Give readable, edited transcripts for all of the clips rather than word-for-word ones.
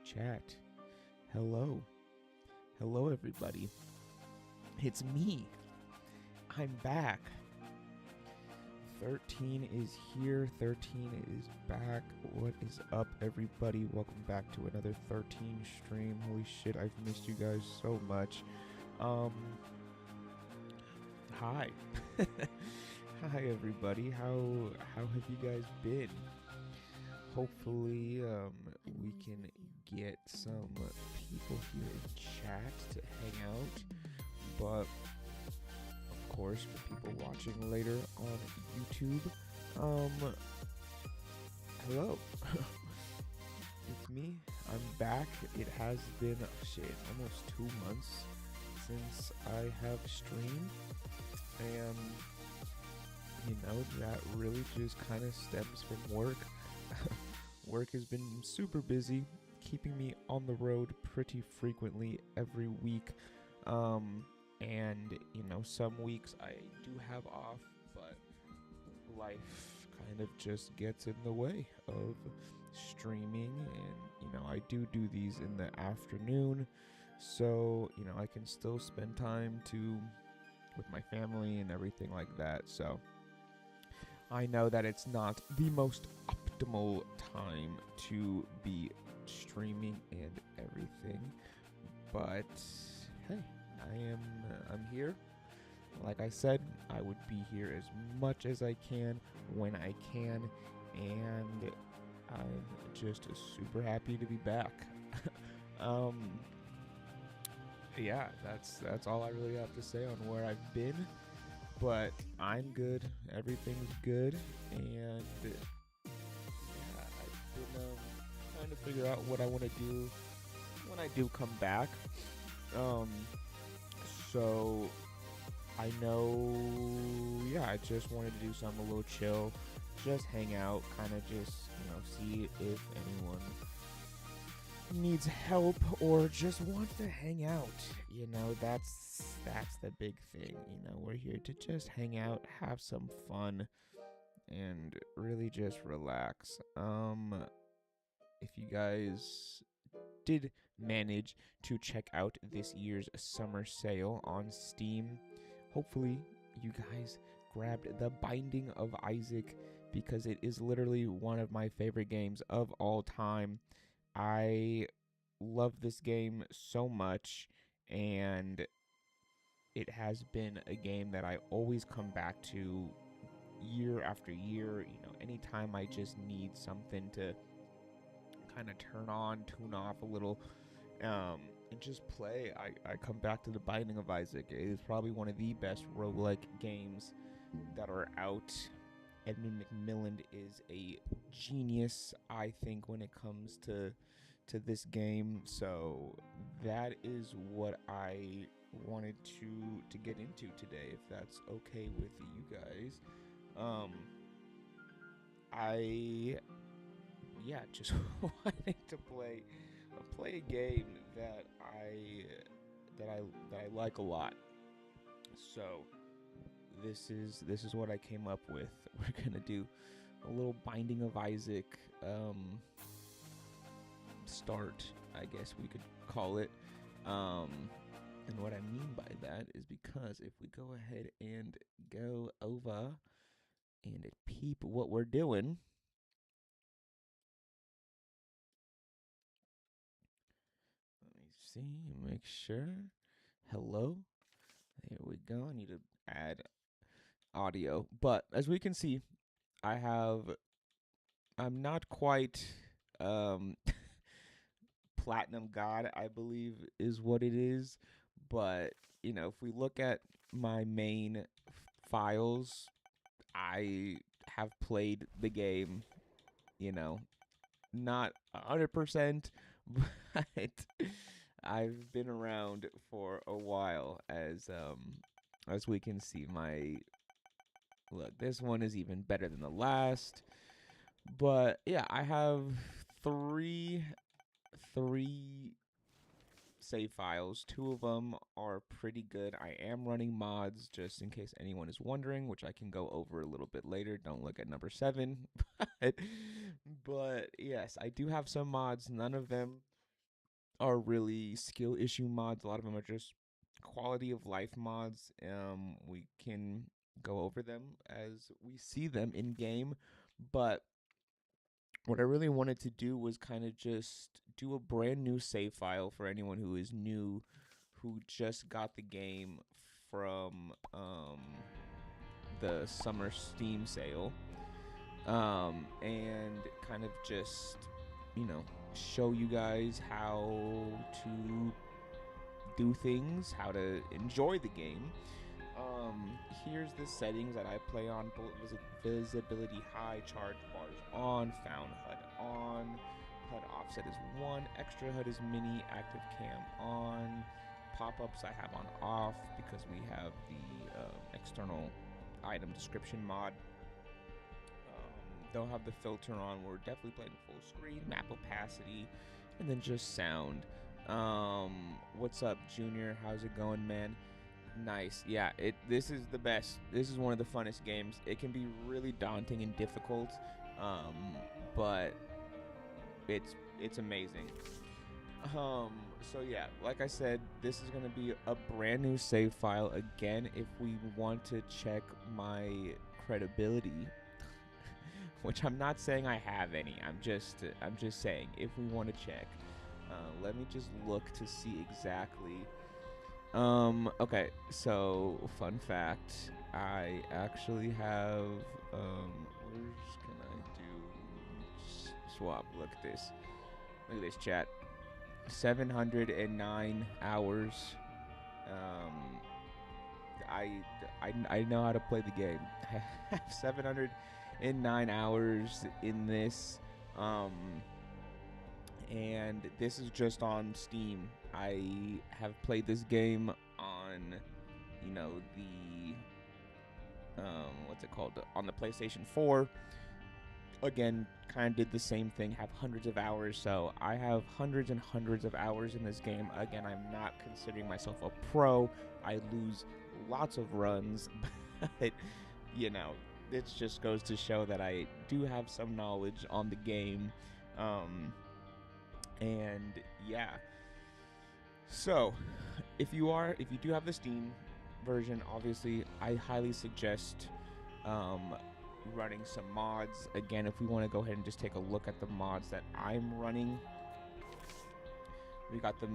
Chat. Hello. Hello, everybody. It's me. I'm back. Thirtxxn is here. Thirtxxn is back. What is up, everybody? Welcome back to another Thirtxxn stream. Holy shit, I've missed you guys so much. Hi. Hi, everybody. How have you guys been? Hopefully, we can get some people here in chat to hang out, but of course, for people watching later on YouTube, hello. It's me. I'm back. It has been, almost 2 months since I have streamed, and, that really just kind of stems from work. Work has been super busy, keeping me on the road pretty frequently every week. And, some weeks I do have off, but life kind of just gets in the way of streaming. And, I do these in the afternoon, so, I can still spend time with my family and everything like that. So I know that it's not the most optimal time to be streaming and everything, but hey, I'm here. Like I said, I would be here as much as I can when I can, and I'm just super happy to be back. Yeah, that's all I really have to say on where I've been. But I'm good, everything's good, and I've been trying to figure out what I want to do when I do come back. So I know, I just wanted to do something a little chill, just hang out, kind of just, see if anyone needs help or just wants to hang out. That's the big thing. We're here to just hang out, have some fun, and really just relax. If you guys did manage to check out this year's summer sale on Steam, hopefully you guys grabbed The Binding of Isaac, because it is literally one of my favorite games of all time. I love this game so much, and it has been a game that I always come back to year after year. Anytime I just need something to kind of turn on, tune off a little, and just play, I come back to The Binding of Isaac. It is probably one of the best roguelike games that are out. Edmund McMillan is a genius, I think, when it comes to this game. So that is what I wanted to get into today, if that's okay with you guys. I just wanted to play a game that I like a lot. So this is what I came up with. We're gonna do a little Binding of Isaac start I guess we could call it. And what I mean by that is because if we go ahead and go over and peep what we're doing, let me see, make sure. Hello. There we go. I need to add audio. But as we can see, I'm not quite um platinum god, I believe is what it is. But, if we look at my main files, I have played the game, you know, not 100%, but I've been around for a while as we can see. My look, this one is even better than the last. But yeah, I have three save files. Two of them are pretty good. I am running mods just in case anyone is wondering, which I can go over a little bit later. Don't look at number 7. but yes, I do have some mods. None of them are really skill issue mods. A lot of them are just quality of life mods. We can go over them as we see them in game, but what I really wanted to do was kind of just do a brand new save file for anyone who is new, who just got the game from the summer Steam sale, and kind of just, show you guys how to do things, how to enjoy the game. Here's the settings that I play on. Bullet visibility high, charge bars on, found HUD on, HUD offset is 1, extra HUD is mini, active cam on, pop-ups I have on off because we have the external item description mod. Don't have the filter on. We're definitely playing full screen, map opacity, and then just sound. What's up, Junior? How's it going, man? Nice. Yeah, this is the best. This is one of the funnest games. It can be really daunting and difficult, but it's amazing. So yeah, like I said, this is gonna be a brand new save file again. If we want to check my credibility, which I'm not saying I have any. I'm just saying if we want to check. Let me just look to see exactly. Okay, so fun fact, I actually have, where's can I do swap? Look at this chat, 709 hours. I know how to play the game. I have 709 hours in this, and this is just on Steam. I have played this game on, the what's it called, on the PlayStation 4. Again, kind of did the same thing, have hundreds of hours, so I have hundreds and hundreds of hours in this game. Again, I'm not considering myself a pro. I lose lots of runs, but, it just goes to show that I do have some knowledge on the game. And yeah, so if you do have the Steam version, obviously I highly suggest running some mods. Again, if we want to go ahead and just take a look at the mods that I'm running, we got the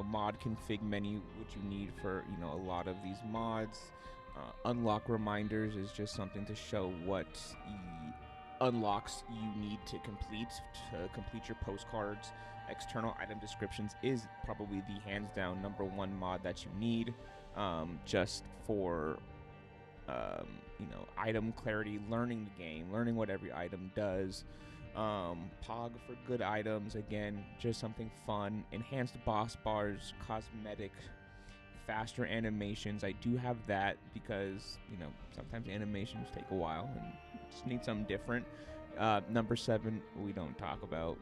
mod config menu, which you need for a lot of these mods. Unlock reminders is just something to show what unlocks you need to complete your postcards. External item descriptions is probably the hands down #1 mod that you need, just for item clarity, learning the game, learning what every item does. Pog for good items, again, just something fun. Enhanced boss bars, cosmetic, faster animations. I do have that because sometimes animations take a while and just need something different. Number 7 we don't talk about.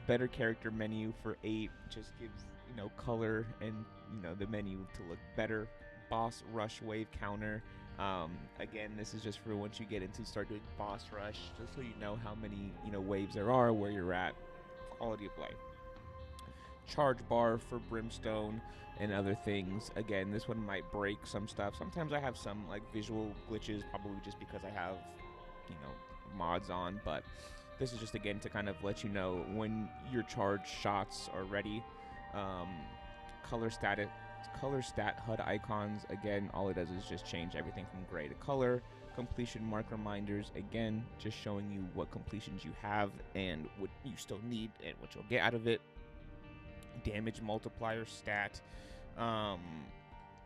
Better character menu for 8 just gives color and the menu to look better. Boss rush wave counter, Again, this is just for once you get into start doing boss rush, just so you know how many waves there are, where you're at, quality of life. Charge bar for brimstone and other things. Again, this one might break some stuff. Sometimes I have some like visual glitches, probably just because I have mods on, but this is just again to kind of let you know when your charge shots are ready. Um, color stat HUD icons. Again, all it does is just change everything from gray to color. Completion mark reminders. Again, just showing you what completions you have and what you still need and what you'll get out of it. Damage multiplier stat.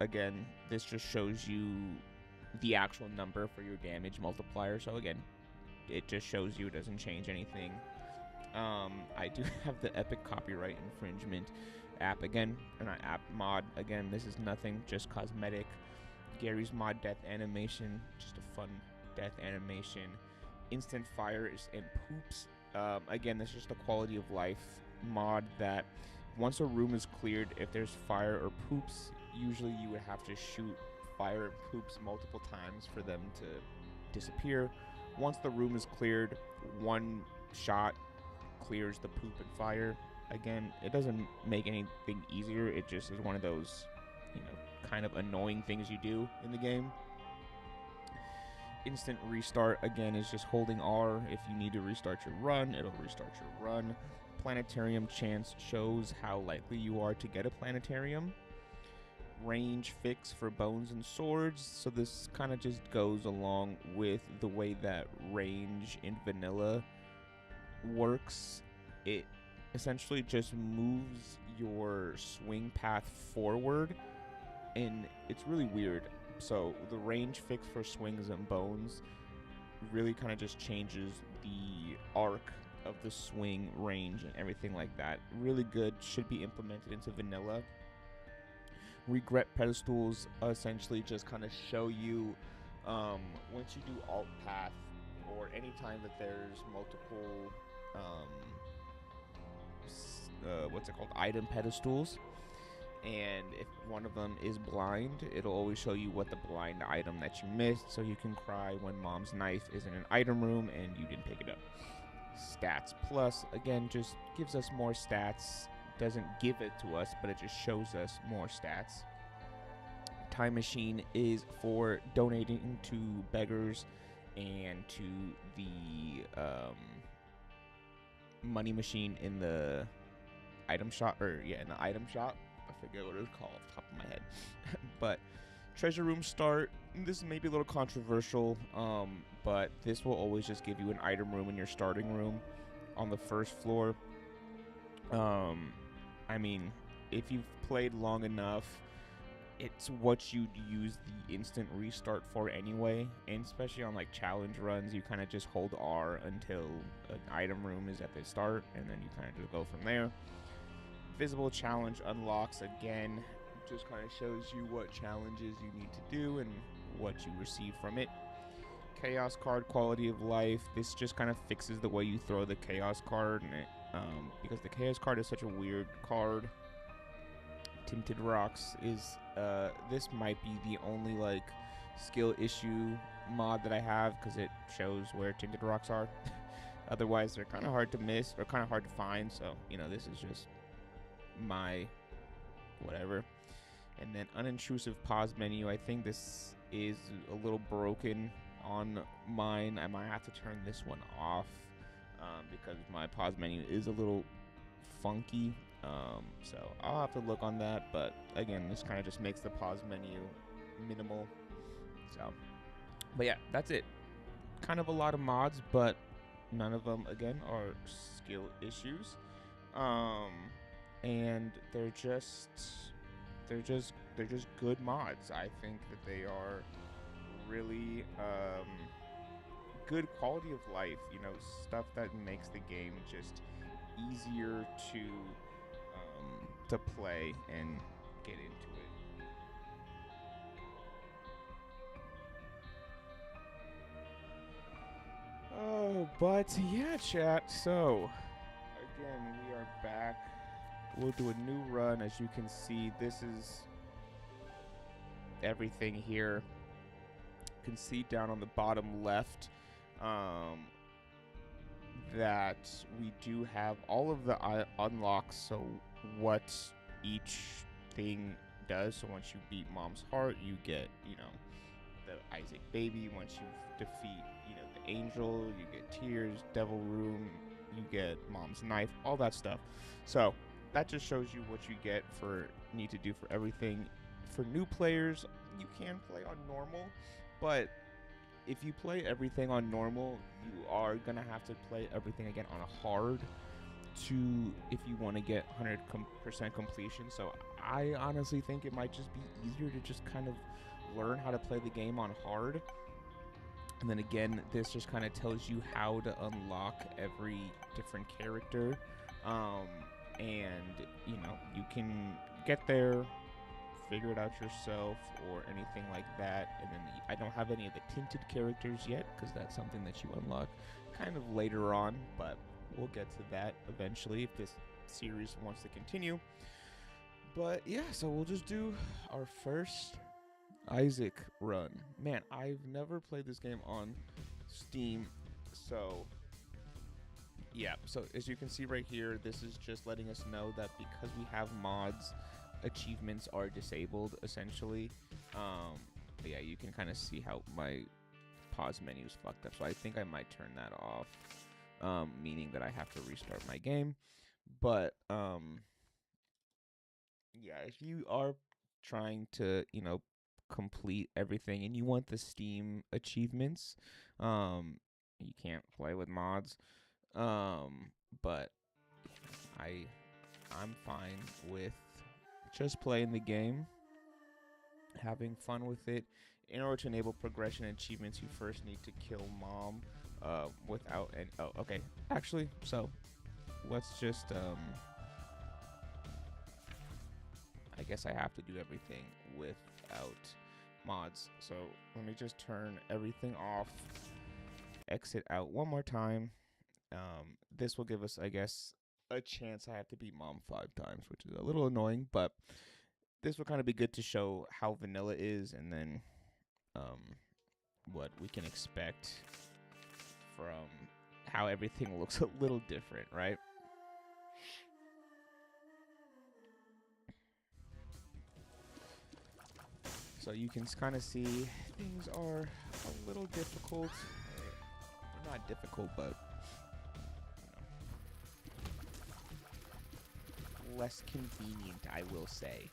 Again, this just shows you the actual number for your damage multiplier. So again, it just shows you, it doesn't change anything. I do have the Epic Copyright Infringement app again, or not app, mod. Again, this is nothing, just cosmetic. Gary's mod death animation, just a fun death animation. Instant fire and poops. Again, this is just a quality of life mod that once a room is cleared, if there's fire or poops, usually you would have to shoot fire and poops multiple times for them to disappear. Once the room is cleared, one shot clears the poop and fire. Again, it doesn't make anything easier. It just is one of those, kind of annoying things you do in the game. Instant restart, again, is just holding R. If you need to restart your run, it'll restart your run. Planetarium chance shows how likely you are to get a planetarium. Range fix for bones and swords. So this kind of just goes along with the way that range in vanilla works. It essentially just moves your swing path forward, and it's really weird. So the range fix for swings and bones really kind of just changes the arc of the swing range and everything like that. Really good, should be implemented into vanilla. Regret pedestals essentially just kind of show you once you do alt path, or anytime that there's multiple item pedestals, and if one of them is blind, it'll always show you what the blind item that you missed, so you can cry when mom's knife is in an item room and you didn't pick it up. Stats plus, again, just gives us more stats. Doesn't give it to us, but it just shows us more stats. Time machine is for donating to beggars and to the money machine in the item shop, in the item shop. I forget what it's called off the top of my head. But treasure room start, this may be a little controversial, but this will always just give you an item room in your starting room on the first floor. I mean, if you've played long enough, it's what you'd use the instant restart for anyway, and especially on like challenge runs, you kind of just hold R until an item room is at the start, and then you kind of just go from there. Visible challenge unlocks, again, just kind of shows you what challenges you need to do and what you receive from it. Chaos card quality of life, this just kind of fixes the way you throw the chaos card, and it, because the chaos card is such a weird card. Tinted rocks is this might be the only like skill issue mod that I have, because it shows where tinted rocks are. Otherwise they're kind of hard to miss or kind of hard to find, so this is just my whatever. And then unintrusive pause menu, I think this is a little broken on mine. I might have to turn this one off because my pause menu is a little funky. So I'll have to look on that, but again, this kind of just makes the pause menu minimal. So, but yeah, that's it. Kind of a lot of mods, but none of them again are skill issues. And they're just good mods. I think that they are really good quality of life, stuff that makes the game just easier to play and get into it. Oh, but yeah, chat. So again, we are back. We'll do a new run. As you can see, this is everything here. can see down on the bottom left that we do have all of the unlocks. So what each thing does. So once you beat Mom's Heart, you get, the Isaac baby. Once you defeat, the angel, you get tears, devil room, you get Mom's knife, all that stuff. So that just shows you what you need to do for everything. For new players, you can play on normal, but if you play everything on normal, you are gonna have to play everything again on a hard if you want to get 100% completion. So I honestly think it might just be easier to just kind of learn how to play the game on hard. And then again, this just kind of tells you how to unlock every different character. And, you can get there, figure it out yourself, or anything like that. And then I don't have any of the tinted characters yet, because that's something that you unlock kind of later on. But we'll get to that eventually if this series wants to continue. But yeah, so we'll just do our first Isaac run. Man, I've never played this game on Steam, so yeah. So as you can see right here, this is just letting us know that because we have mods, achievements are disabled essentially. But yeah, you can kind of see how my pause menu is fucked up, so I think I might turn that off, meaning that I have to restart my game. But yeah, if you are trying to, complete everything and you want the Steam achievements, you can't play with mods. But I'm fine with just playing the game, having fun with it. In order to enable progression and achievements, you first need to kill Mom without any... Oh, okay. Actually, so let's just... I guess I have to do everything without mods. So let me just turn everything off, exit out one more time. This will give us, I guess, a chance. I have to beat Mom 5 times, which is a little annoying, but this will kind of be good to show how vanilla is, and then what we can expect from how everything looks a little different, right? So you can kind of see things are a little difficult. Not difficult, but less convenient, I will say.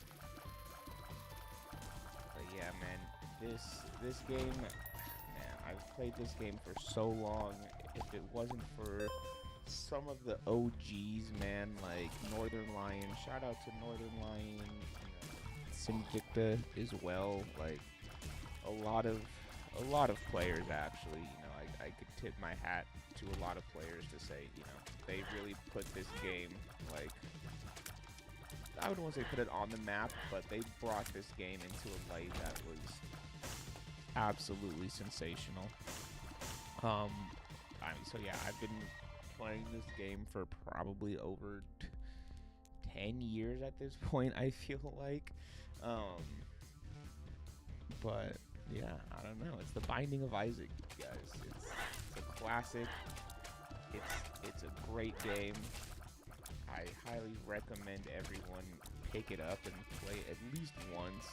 But yeah, man, this game, man, I've played this game for so long. If it wasn't for some of the OGs, man, like Northern Lion, shout out to Northern Lion, Syndicta as well, like a lot of players actually, I could tip my hat to a lot of players to say, they really put this game, like, I wouldn't want to say put it on the map, but they brought this game into a light that was absolutely sensational. So yeah, I've been playing this game for probably over 10 years at this point, I feel like. But yeah, I don't know. It's the Binding of Isaac, guys. It's a classic. It's a great game. I highly recommend everyone pick it up and play it at least once.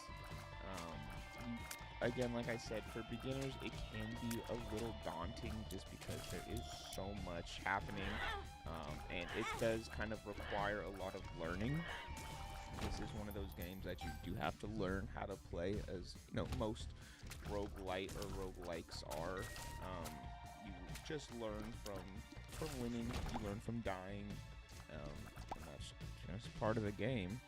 Again, like I said, for beginners, it can be a little daunting just because there is so much happening, and it does kind of require a lot of learning. This is one of those games that you do have to learn how to play, as most roguelite or roguelikes are. You just learn from winning, you learn from dying, and that's just part of the game.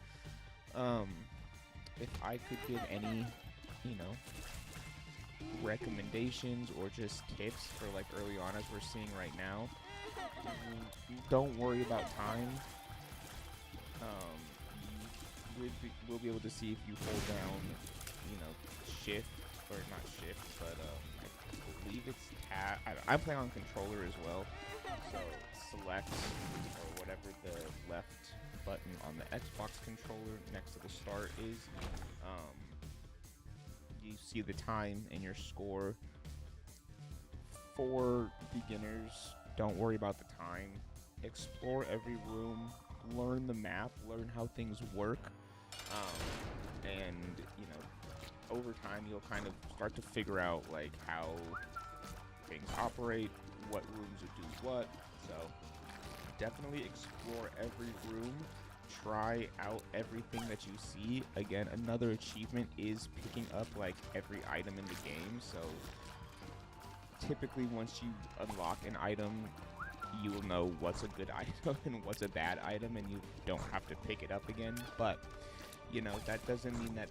If I could give any, recommendations or just tips for like early on, as we're seeing right now, don't worry about time. We'll be able to see if you hold down, shift, or not shift, but I believe it's tab. I'm playing on controller as well, so select or whatever the left button on the Xbox controller next to the start is. you see the time and your score. For beginners, don't worry about the time. Explore every room, learn the map, learn how things work, and over time you'll kind of start to figure out like how things operate, what rooms would do what. So definitely explore every room, try out everything that you see. Again, another achievement is picking up like every item in the game. So typically once you unlock an item, you will know what's a good item and what's a bad item, and you don't have to pick it up again. But that doesn't mean that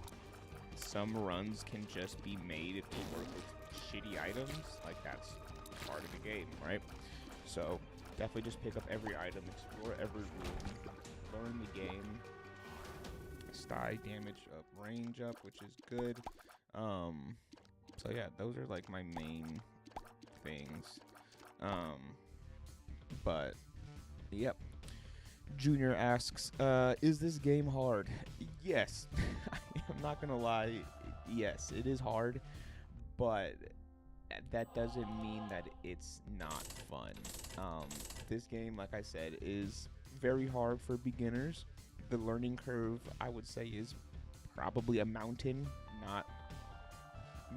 some runs can just be made to work with shitty items. Like, that's part of the game, right? So definitely just pick up every item, explore every room, learn the game, sty damage up, range up, which is good. So yeah, those are like my main things. But yep. Junior asks, is this game hard? Yes. I'm not gonna lie, yes, it is hard, but that doesn't mean that it's not fun. This game, like I said, is very hard for beginners. The learning curve, I would say, is probably a mountain, not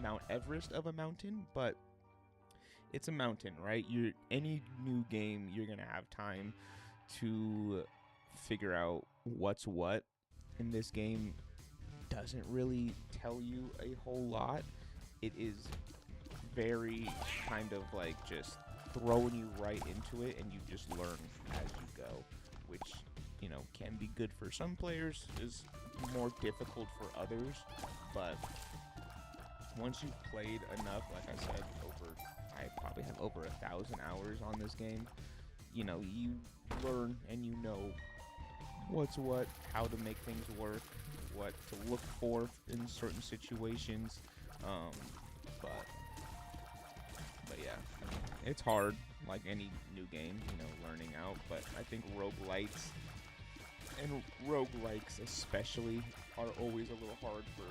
Mount Everest of a mountain, but it's a mountain, right? Any new game, you're gonna have time to figure out what's what. In this game, doesn't really tell you a whole lot. It is very kind of like just throwing you right into it, and you just learn as you go, which can be good for some players, is more difficult for others. But once you've played enough, like I said, I probably have over 1,000 hours on this game, you learn and what's what, how to make things work, what to look for in certain situations. But yeah, it's hard, like any new game, learning out. But I think roguelites and roguelikes especially are always a little hard for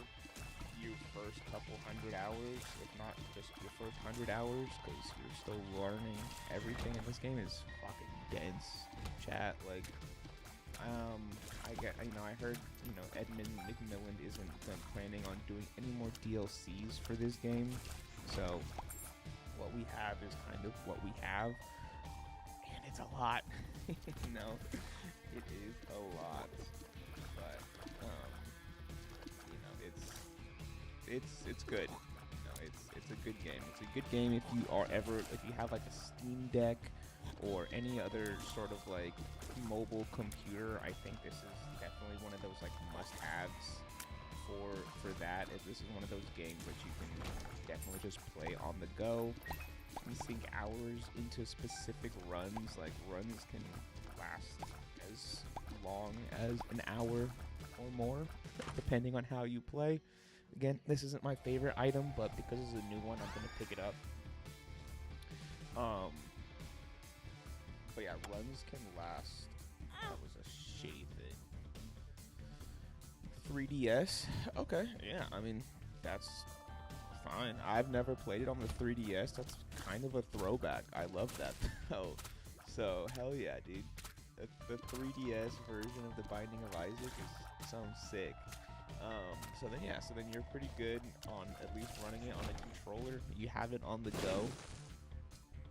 your first couple hundred hours, if not just your first 100 hours, because you're still learning everything. And this game is fucking dense, chat. Like, I heard, Edmund McMillan isn't planning on doing any more DLCs for this game. So what we have is kind of what we have, and it's a lot. It is a lot. But it's good. It's a good game. It's a good game if you have like a Steam Deck or any other sort of like mobile computer. I think this is definitely one of those like must-haves for that. This is one of those games that you can definitely just play on the go. You can sink hours into specific runs. Like, runs can last as long as an hour or more, depending on how you play. Again, this isn't my favorite item, but because it's a new one, I'm gonna pick it up. But yeah, runs can last. That was a shitty thing. 3DS. Okay, yeah. I mean, that's fine. I've never played it on the 3DS. That's kind of a throwback. I love that though. So hell yeah, dude. The 3DS version of The Binding of Isaac sounds sick. So then you're pretty good on at least running it on a controller. You have it on the go.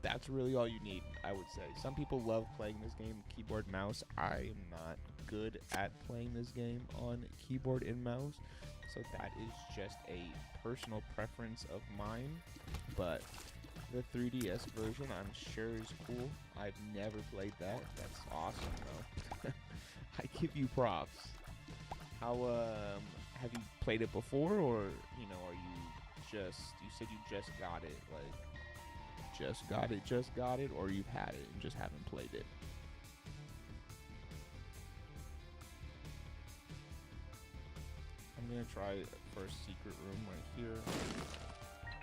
That's really all you need, I would say. Some people love playing this game keyboard mouse. I am not good at playing this game on keyboard and mouse, so that is just a personal preference of mine. But the 3DS version, I'm sure, is cool. I've never played that. That's awesome, though. I give you props. How have you played it before, or are you said you just got it, like just got it, or you've had it and just haven't played it? I'm gonna try first secret room right here.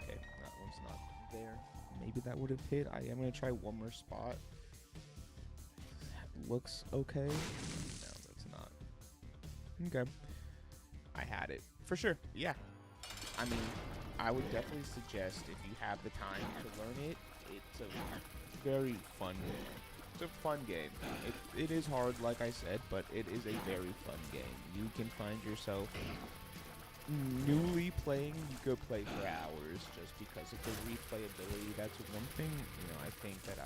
Okay, that one's not there. Maybe that would have hit. I am gonna try one more spot. That looks okay. No, that's not. Okay. I had it. For sure. Yeah. I mean, I would definitely suggest if you have the time to learn it, it's a very fun game. It's a fun game. It is hard, like I said, but it is a very fun game. You can find yourself newly playing, you could play for hours just because of the replayability. That's one thing, I think that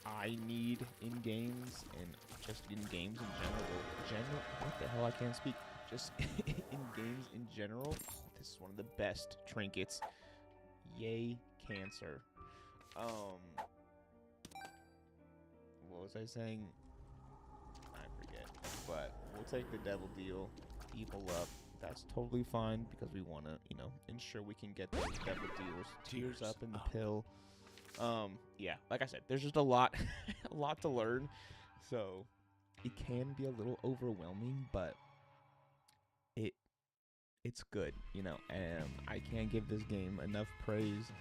I need in games, and just in games in general. What the hell? I can't speak. Just in games in general. This is one of the best trinkets. Yay, cancer. What was I saying? I forget. But we'll take the devil deal. Evil up. That's totally fine because we want to, ensure we can get those devil deals. Tears up in the pill. Yeah, like I said, there's just a lot, a lot to learn. So it can be a little overwhelming, but it's good, and I can't give this game enough praise.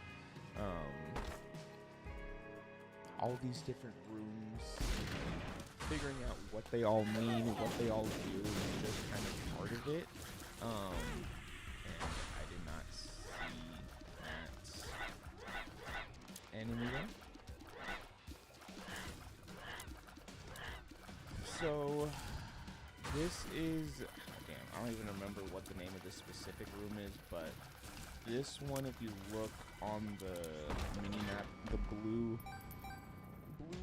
All these different rooms, figuring out what they all mean, what they all do is just kind of part of it. And I did not see that enemy there. So this is, I don't even remember what the name of this specific room is, but this one, if you look on the mini-map, the blue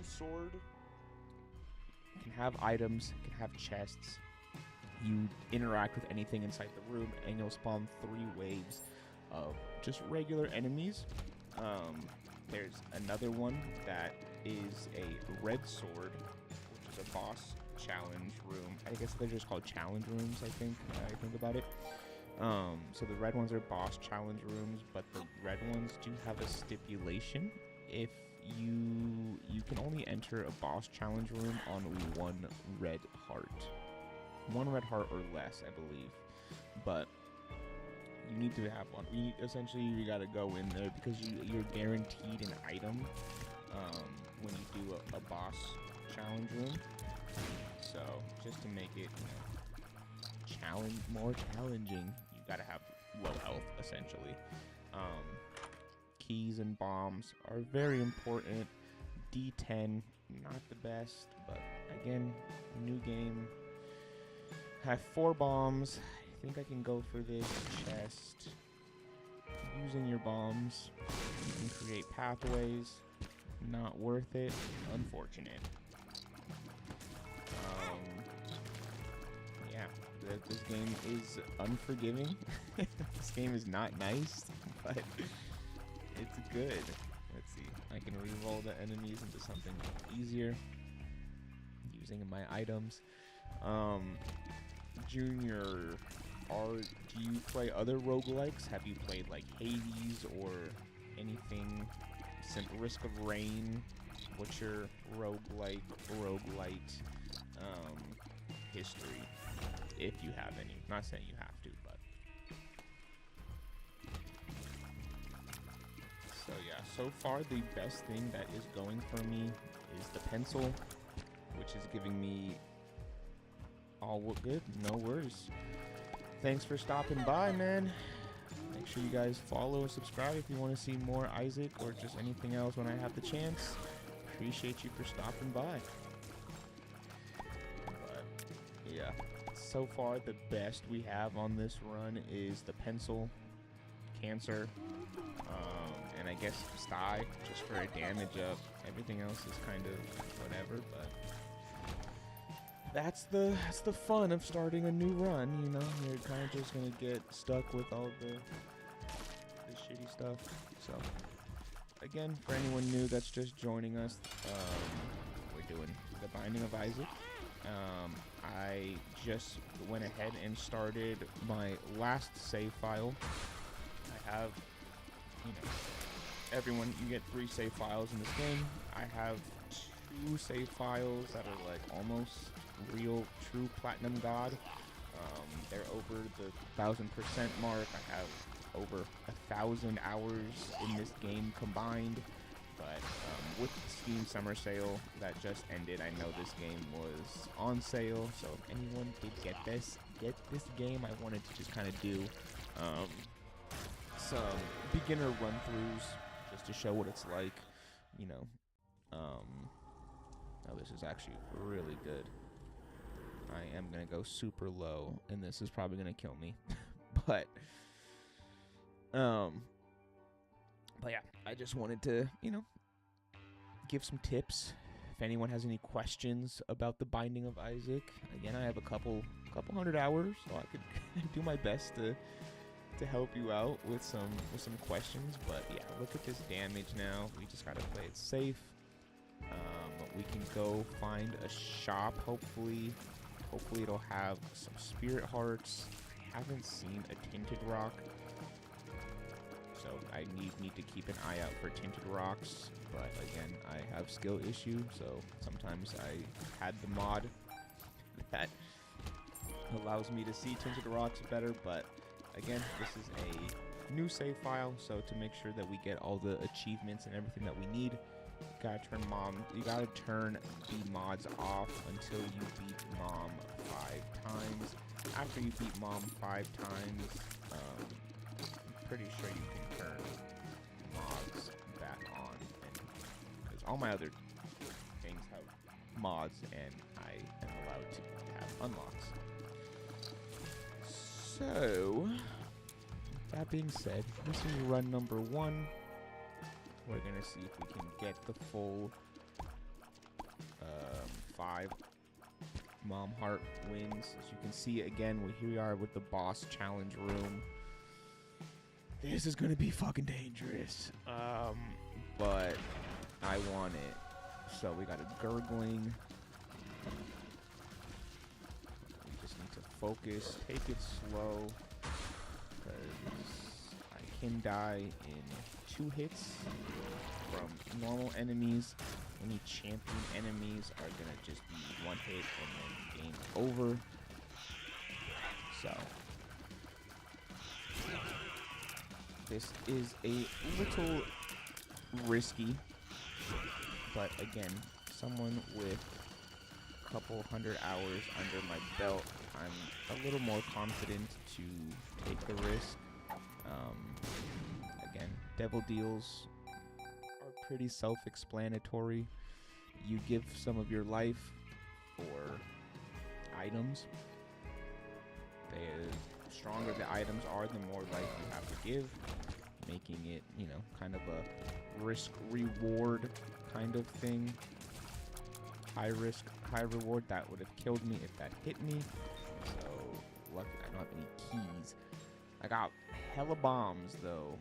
sword can have items, can have chests. You interact with anything inside the room, and you'll spawn 3 waves of just regular enemies. There's another one that is a red sword, which is a boss challenge room. I guess they're just called challenge rooms, I think about it. So the red ones are boss challenge rooms, but the red ones do have a stipulation. If you can only enter a boss challenge room on 1 red heart. 1 red heart or less, I believe. But you need to have one. Essentially, you gotta go in there because you're guaranteed an item when you do a boss challenge room. So just to make it more challenging, you gotta have low health essentially. Keys and bombs are very important. D10, not the best, but again, new game. Have 4 bombs. I think I can go for this chest. Using your bombs, you can create pathways. Not worth it. Unfortunate. Yeah, this game is unforgiving. This game is not nice, but it's good. Let's see. I can re-roll the enemies into something easier using my items. Junior, do you play other roguelikes? Have you played like Hades or anything? Risk of Rain? What's your roguelite history? If you have any. Not saying you have to, but. So yeah, so far the best thing that is going for me is the pencil, which is giving me all good, no worries. Thanks for stopping by, man. Make sure you guys follow and subscribe if you want to see more Isaac or just anything else when I have the chance. Appreciate you for stopping by. But yeah, so far the best we have on this run is the pencil, cancer, and I guess sty, just for a damage up. Everything else is kind of whatever, but that's the fun of starting a new run, You're kind of just gonna get stuck with all the shitty stuff. So again, for anyone new that's just joining us, we're doing The Binding of Isaac. I just went ahead and started my last save file. I have, you get 3 save files in this game. I have 2 save files that are like almost real true platinum god. They're over the 1000% mark. I have over 1,000 hours in this game combined, but with the Steam summer sale that just ended, I know this game was on sale, so if anyone did get this, get this game, I wanted to just kind of do some beginner run-throughs just to show what it's like, you know. Oh, this is actually really good. I am gonna go super low, and this is probably gonna kill me, but yeah, I just wanted to, you know, give some tips. If anyone has any questions about the Binding of Isaac, again, I have a couple hundred hours, so I could do my best to help you out with some questions. But yeah, look at this damage now. We just gotta play it safe. We can go find a shop. Hopefully it'll have some spirit hearts. I haven't seen a tinted rock, so I need to keep an eye out for tinted rocks. But again, I have skill issue, so sometimes I had the mod that allows me to see tinted rocks better. But again, this is a new save file, so to make sure that we get all the achievements and everything that we need, you gotta turn the mods off until you beat Mom 5 times. After you beat Mom 5 times, I'm pretty sure you can turn mods back on, because all my other things have mods and I am allowed to have unlocks. So, that being said, this is run number 1. We're gonna see if we can get the full 5 Mom Heart wins. As you can see, again, here we are with the boss challenge room. This is gonna be fucking dangerous. But I want it. So we got a gurgling. We just need to focus, take it slow, because I can die in 2 hits from normal enemies. Any champion enemies are gonna just be 1 hit and then game over. So this is a little risky, but again, someone with a couple hundred hours under my belt, I'm a little more confident to take the risk. Again, devil deals are pretty self-explanatory. You give some of your life for items. The stronger the items are, the more life you have to give, making it, you know, kind of a risk-reward kind of thing. High risk, high reward. That would have killed me if that hit me. So, lucky I don't have any keys. I got hella bombs, though.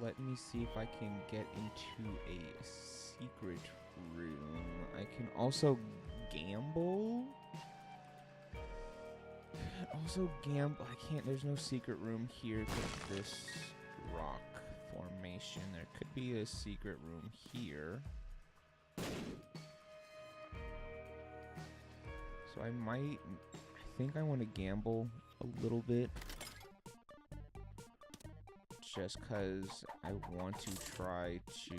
Let me see if I can get into a secret room. I can also gamble. I can't, there's no secret room here because of this rock formation. There could be a secret room here. So I think I want to gamble a little bit. Just because I want to try to...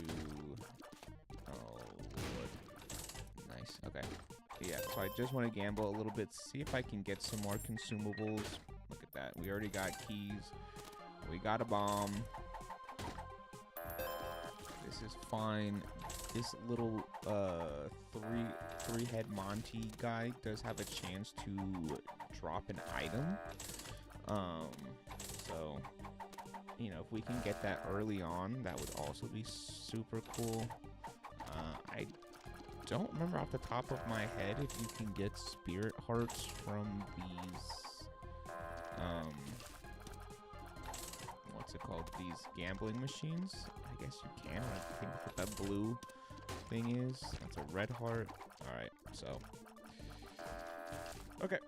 Oh, Lord. Nice, okay. Yeah, so I just want to gamble a little bit, see if I can get some more consumables. Look at that. We already got keys. We got a bomb. This is fine. This little three-head Monty guy does have a chance to drop an item. So, you know, if we can get that early on, that would also be super cool. I don't remember off the top of my head if you can get spirit hearts from these, what's it called? These gambling machines? I guess you can. I think what that blue thing is. That's a red heart. Alright, so. Okay.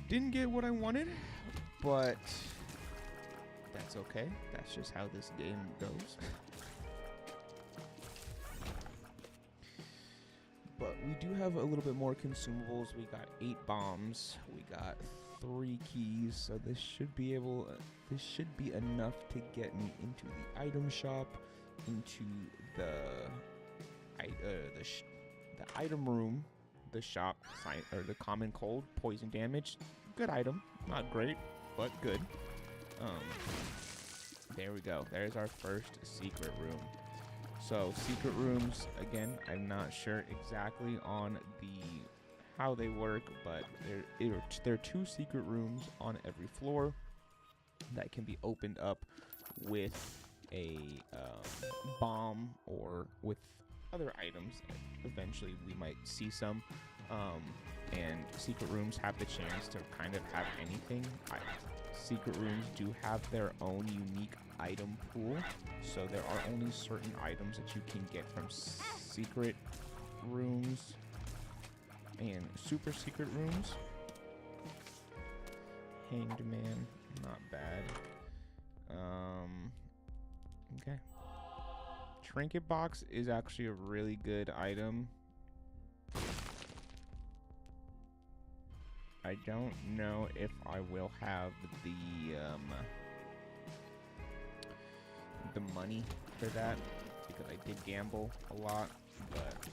Didn't get what I wanted, but that's okay. That's just how this game goes. But we do have a little bit more consumables. We got 8 bombs. We got 3 keys. So this should be enough to get me into the item shop, into the the item room, the shop or the common cold, poison damage. Good item, not great, but good. There we go. There's our first secret room. So secret rooms, again, I'm not sure exactly on how they work, but there are 2 secret rooms on every floor that can be opened up with a bomb or with other items. Eventually we might see some, and secret rooms have the chance to kind of have anything. Secret rooms do have their own unique item pool, so there are only certain items that you can get from secret rooms and super secret rooms. Hanged Man, not bad. Okay. Trinket box is actually a really good item. I don't know if I will have the money for that because I did gamble a lot, but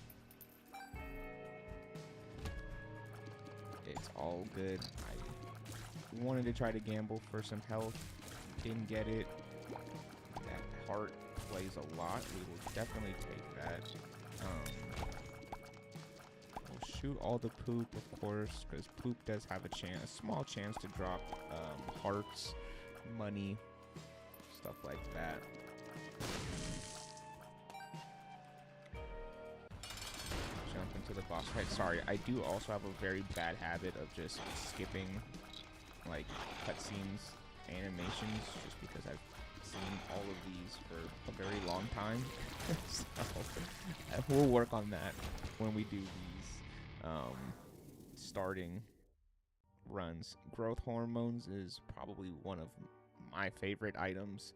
it's all good. I wanted to try to gamble for some health, didn't get it. That heart plays a lot. We will definitely take that. We'll shoot all the poop, of course, because poop does have a small chance to drop hearts, money, stuff like that. Jump into the boss fight. Sorry, I do also have a very bad habit of just skipping like cutscenes, animations, just because I've seen all of these for a very long time. So we'll work on that when we do these starting runs. Growth hormones is probably one of my favorite items.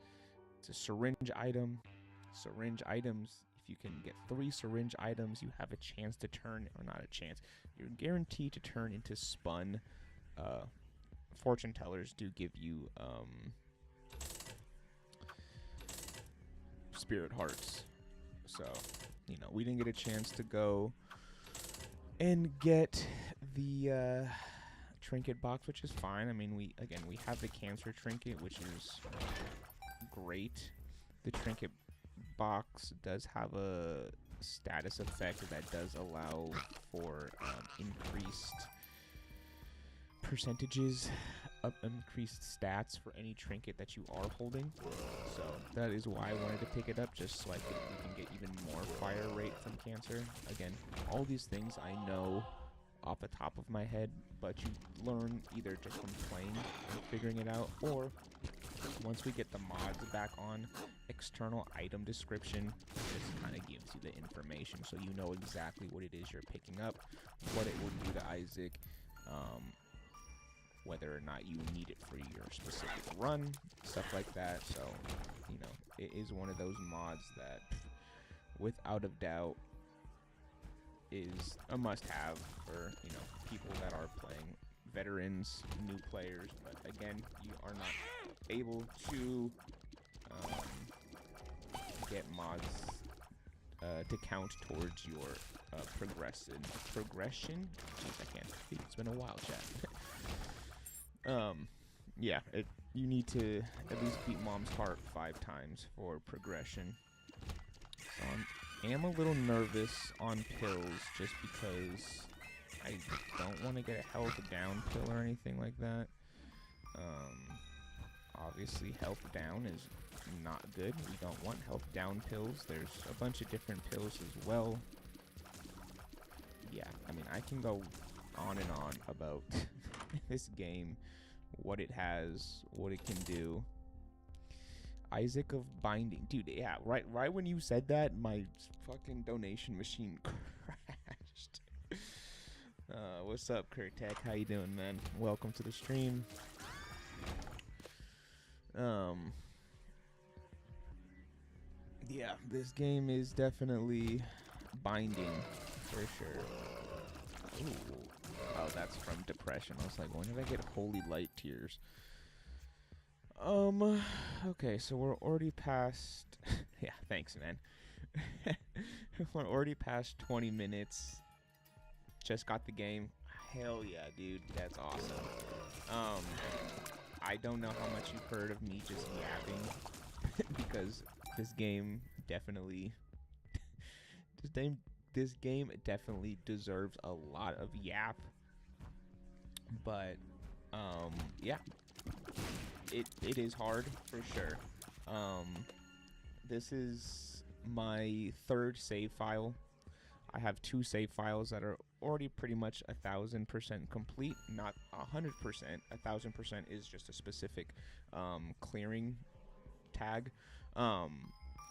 It's a syringe item. Syringe items, if you can get 3 syringe items, you have a chance to turn, or not a chance, you're guaranteed to turn into spun. Fortune tellers do give you spirit hearts. So, you know, we didn't get a chance to go and get the trinket box, which is fine. I mean, we have the cancer trinket, which is great. The trinket box does have a status effect that does allow for increased percentages of increased stats for any trinket that you are holding. So that is why I wanted to pick it up, just so we can get even more fire rate from cancer. Again, all these things I know off the top of my head, but you learn either just from playing and figuring it out, or once we get the mods back on, external item description just kind of gives you the information, so you know exactly what it is you're picking up, what it will do to Isaac, whether or not you need it for your specific run, stuff like that. So, you know, it is one of those mods that, without a doubt, is a must-have for, you know, people that are playing, veterans, new players. But again, you are not able to get mods to count towards your progression. Jeez, I can't speak. It's been a while, chat. Yeah, you need to at least beat Mom's heart 5 times for progression. So I am a little nervous on pills just because I don't want to get a health down pill or anything like that. Obviously health down is not good. We don't want health down pills. There's a bunch of different pills as well. Yeah, I mean, I can go on and on about this game, what it has, what it can do. Isaac of Binding. Dude, yeah, right when you said that, my fucking donation machine crashed. What's up, Kurtek? How you doing, man? Welcome to the stream. Yeah, this game is definitely binding for sure. Ooh. Oh, that's from depression. I was like, when did I get holy light tears? Okay, so we're already past. Yeah, thanks, man. We're already past 20 minutes. Just got the game. Hell yeah, dude. That's awesome. Um, I don't know how much you've heard of me just yapping because this game definitely this game definitely deserves a lot of yap. But yeah, it is hard for sure. This is my third save file. I have 2 save files that are already pretty much 1,000% complete. Not 100%. 1,000% is just a specific clearing tag.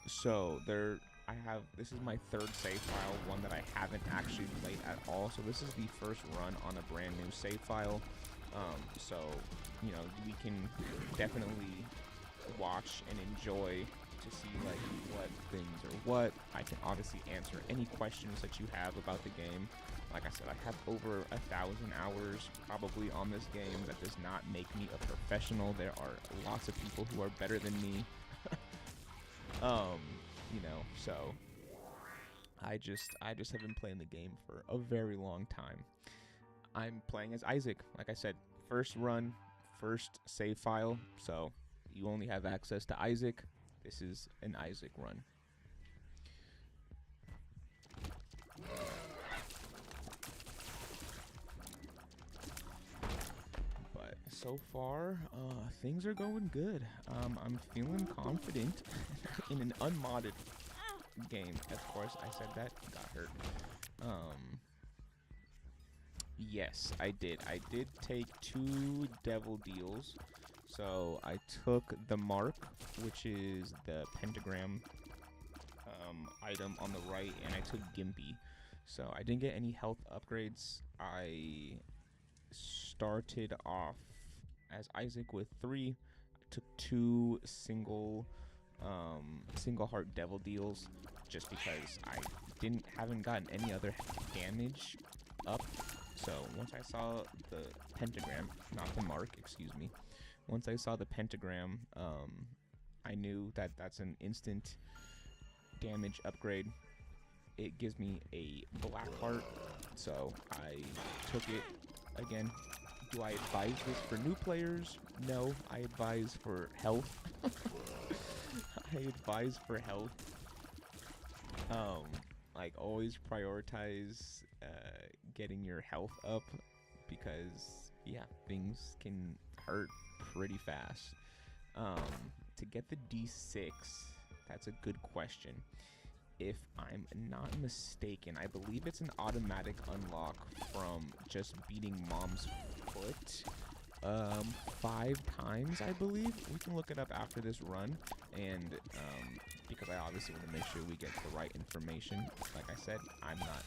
So there, I have. This is my third save file, one that I haven't actually played at all. So this is the first run on a brand new save file. So you know, we can definitely watch and enjoy to see like what things are what. I can obviously answer any questions that you have about the game. Like I said, I have over 1,000 hours probably on this game. That does not make me a professional. There are lots of people who are better than me. You know, so I just have been playing the game for a very long time. I'm playing as Isaac. Like I said, first run, first save file. So you only have access to Isaac. This is an Isaac run. But so far, things are going good. I'm feeling confident in an unmodded game. Of course, I said that. Got hurt. Yes, I did. I did take 2 devil deals. So I took the mark, which is the pentagram item on the right, and I took Gimpy. So I didn't get any health upgrades. I started off as Isaac with 3. I took 2 single heart devil deals just because I haven't gotten any other damage up. So once I saw the pentagram, not the mark, excuse me. Once I saw the pentagram, I knew that that's an instant damage upgrade. It gives me a black heart, so I took it. Again, do I advise this for new players? No, I advise for health. I advise for health. Like always prioritize getting your health up because yeah, things can hurt pretty fast. To get the D6, that's a good question. If I'm not mistaken, I believe it's an automatic unlock from just beating Mom's foot 5 times, I believe. We can look it up after this run, and because I obviously want to make sure we get the right information. Like I said, I'm not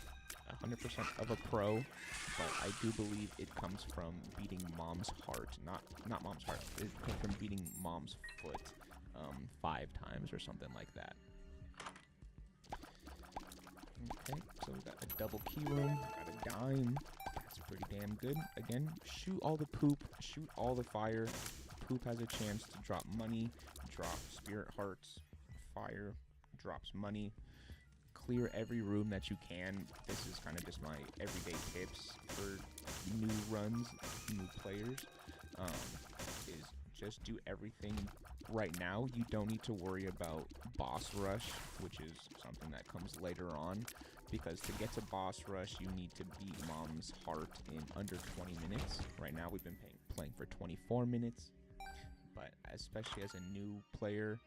100% of a pro, but I do believe it comes from beating Mom's heart. Not Mom's heart. It comes from beating Mom's foot 5 times or something like that. Okay, so we got a double key room, got a dime. That's pretty damn good. Again, shoot all the poop, shoot all the fire. Poop has a chance to drop money, drop spirit hearts. Fire drops money. Clear every room that you can. This is kind of just my everyday tips for new runs, new players. Is just do everything right now. You don't need to worry about boss rush, which is something that comes later on, because to get to boss rush you need to beat Mom's heart in under 20 minutes. Right now we've been playing for 24 minutes, but especially as a new player,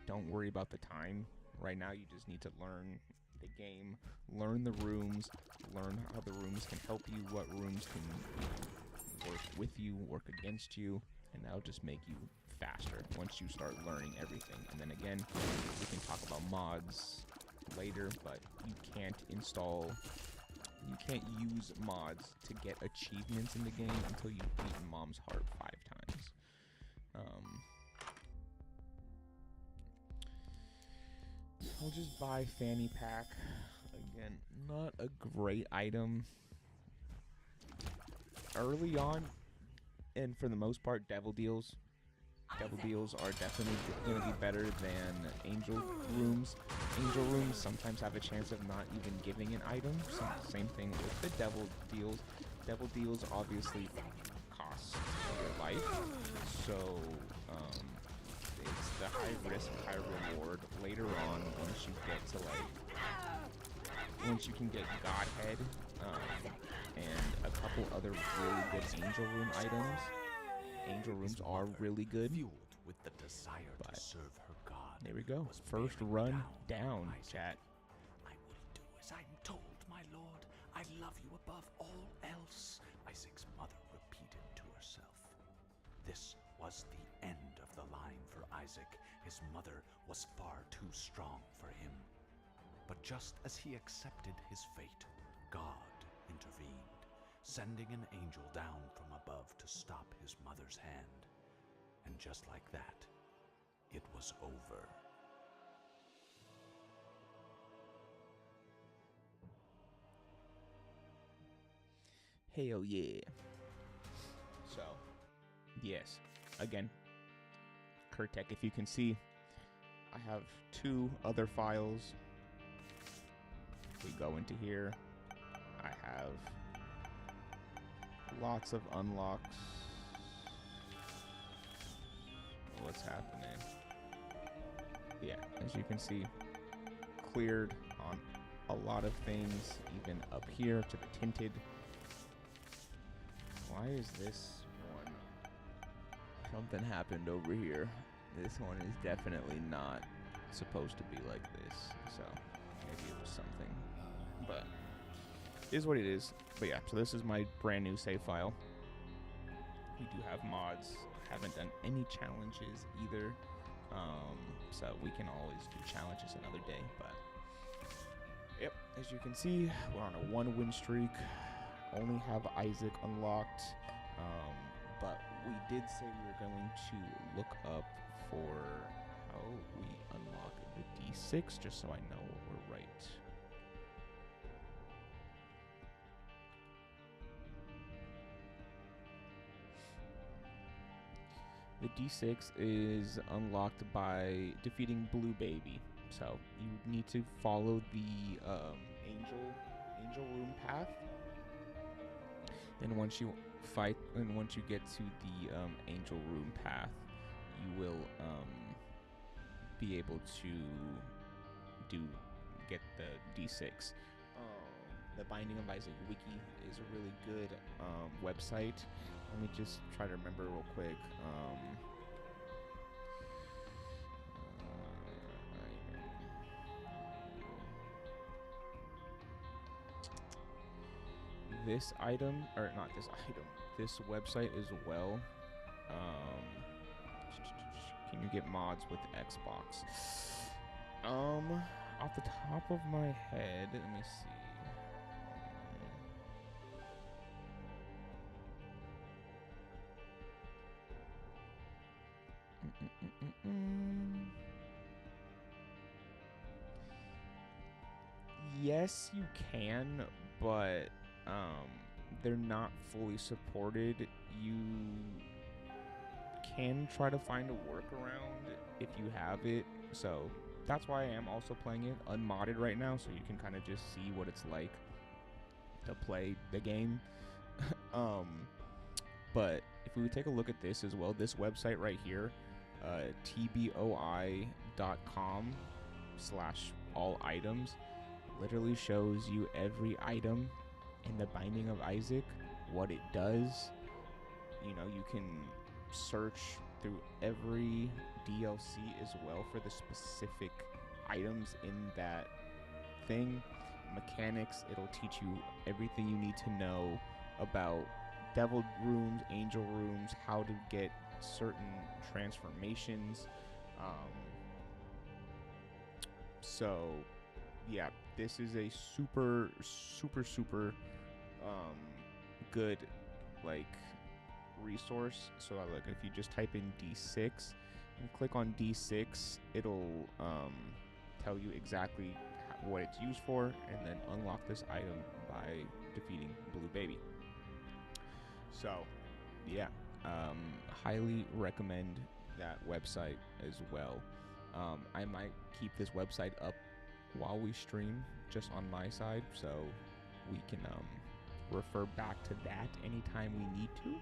don't worry about the time. Right now you just need to learn the game, learn the rooms, learn how the rooms can help you, what rooms can work with you, work against you, and that'll just make you faster once you start learning everything. And then again, we can talk about mods later, but you can't use mods to get achievements in the game until you've beaten Mom's heart 5 times. I'll just buy Fanny Pack. Again, not a great item. Early on, and for the most part, devil deals. Devil Deals are definitely going to be better than Angel Rooms. Angel Rooms sometimes have a chance of not even giving an item. Same thing with the Devil Deals. Devil Deals obviously cost your life, so it's the high risk, high reward later on once you get to once you can get Godhead and a couple other really good Angel Room items. Angel Rooms are really good. With the desire to serve her God. There we go. First run down, chat. I will do as I'm told, my lord. I love you above all else, Isaac's mother repeated to herself. This was the end of the line for Isaac. His mother was far too strong for him. But just as he accepted his fate, God intervened, sending an angel down from above to stop his mother's hand. And just like that, it was over. Hell yeah. So, yes. Again, Kurtek, if you can see, I have 2 other files. We go into here. I have lots of unlocks. What's happening? Yeah, as you can see, cleared on a lot of things, even up here to the tinted. Why is this one? Something happened over here. This one is definitely not supposed to be like this, so maybe it was something, but it is what it is. But yeah, so this is my brand new save file. We do have mods. Haven't done any challenges either, so we can always do challenges another day. But yep, as you can see, we're on a 1-win streak. Only have Isaac unlocked, but we did say we were going to look up for how we unlock the D6, just so I know we're right. The D6 is unlocked by defeating Blue Baby. So you need to follow the angel room path. And once you fight, and once you get to the angel room path, you will be able to get the D6. The Binding of Isaac wiki is a really good website. Let me just try to remember real quick. This item, or not this item, this website as well. Can you get mods with Xbox? Off the top of my head, let me see. Yes, you can, but they're not fully supported. You can try to find a workaround if you have it. So that's why I am also playing it unmodded right now, so you can kind of just see what it's like to play the game. But if we would take a look at this as well, this website right here, tboi.com/all-items, literally shows you every item in the Binding of Isaac, what it does. You know, you can search through every DLC as well for the specific items in that thing. Mechanics, it'll teach you everything you need to know about devil rooms, angel rooms, how to get certain transformations. So yeah, this is a super good like resource. So like if you just type in D6 and click on D6, it'll tell you exactly what it's used for, and then unlock this item by defeating Blue Baby. So yeah, highly recommend that website as well. I might keep this website up while we stream, just on my side, so we can refer back to that anytime we need to.